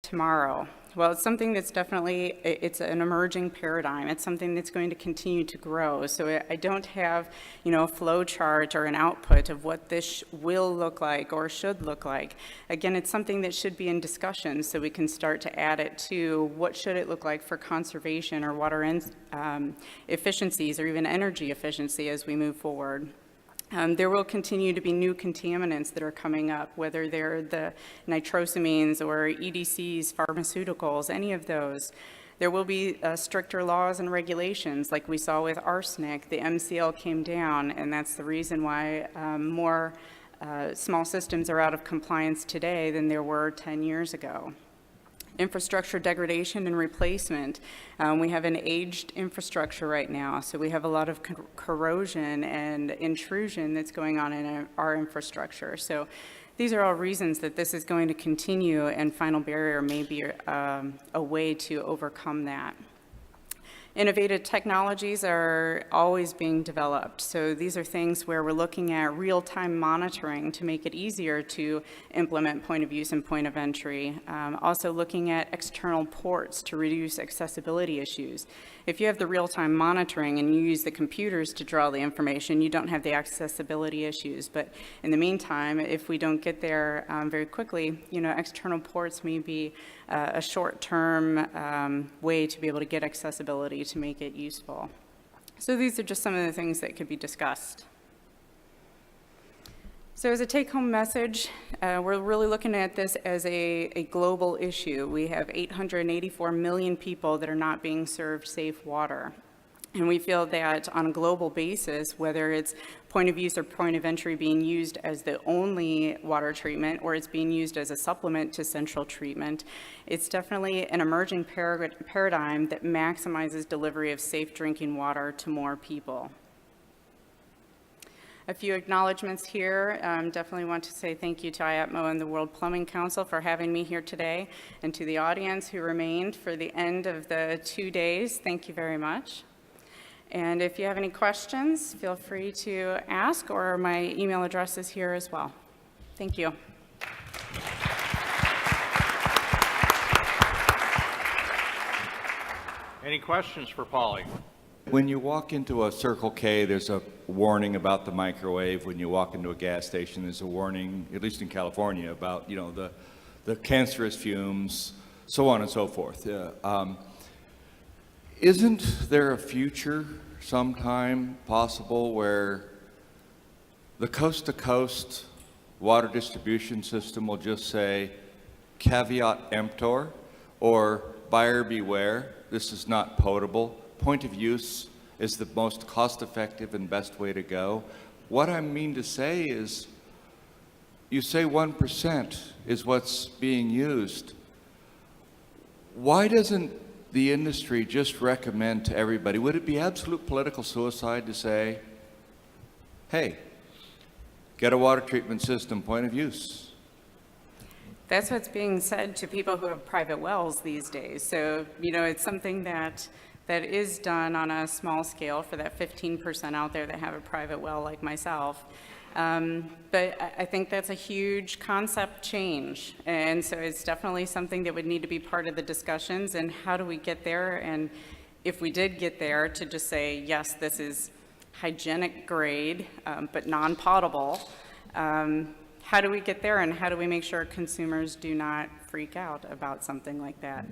tomorrow? Well, it's something that's definitely, it's an emerging paradigm. It's something that's going to continue to grow. So I don't have, a flow chart or an output of what this will look like or should look like. Again, it's something that should be in discussion so we can start to add it to what should it look like for conservation or water efficiencies or even energy efficiency as we move forward. There will continue to be new contaminants that are coming up, whether they're the nitrosamines or EDCs, pharmaceuticals, any of those. There will be stricter laws and regulations, like we saw with arsenic. The MCL came down, and that's the reason why more small systems are out of compliance today than there were 10 years ago. Infrastructure degradation and replacement. We have an aged infrastructure right now, so we have a lot of corrosion and intrusion that's going on in our infrastructure. So these are all reasons that this is going to continue, and final barrier may be a way to overcome that. Innovative technologies are always being developed. So these are things where we're looking at real-time monitoring to make it easier to implement point of use and point of entry. Also looking at external ports to reduce accessibility issues. If you have the real-time monitoring and you use the computers to draw the information, you don't have the accessibility issues. But in the meantime, if we don't get there very quickly, external ports may be a short-term way to be able to get accessibility to make it useful. So these are just some of the things that could be discussed. So as a take-home message, we're really looking at this as a global issue. We have 884 million people that are not being served safe water. And we feel that on a global basis, whether it's point of use or point of entry being used as the only water treatment or it's being used as a supplement to central treatment, it's definitely an emerging paradigm that maximizes delivery of safe drinking water to more people. A few acknowledgments here. Definitely want to say thank you to IAPMO and the World Plumbing Council for having me here today, and to the audience who remained for the end of the 2 days. Thank you very much. And if you have any questions, feel free to ask, or my email address is here as well. Thank you. Any questions for Polly? When you walk into a Circle K, there's a warning about the microwave. When you walk into a gas station, there's a warning, at least in California, about the cancerous fumes, so on and so forth. Isn't there a future sometime possible where the coast-to-coast water distribution system will just say, caveat emptor, or buyer beware, this is not potable, point of use is the most cost-effective and best way to go? What I mean to say is, you say 1% is what's being used. Why doesn't the industry just recommend to everybody? Would it be absolute political suicide to say, hey, get a water treatment system, point of use? That's what's being said to people who have private wells these days. So, it's something that is done on a small scale for that 15% out there that have a private well like myself. But I think that's a huge concept change. And so it's definitely something that would need to be part of the discussions, and how do we get there? And if we did get there, to just say, yes, this is hygienic grade, but non-potable. How do we get there, and how do we make sure consumers do not freak out about something like that?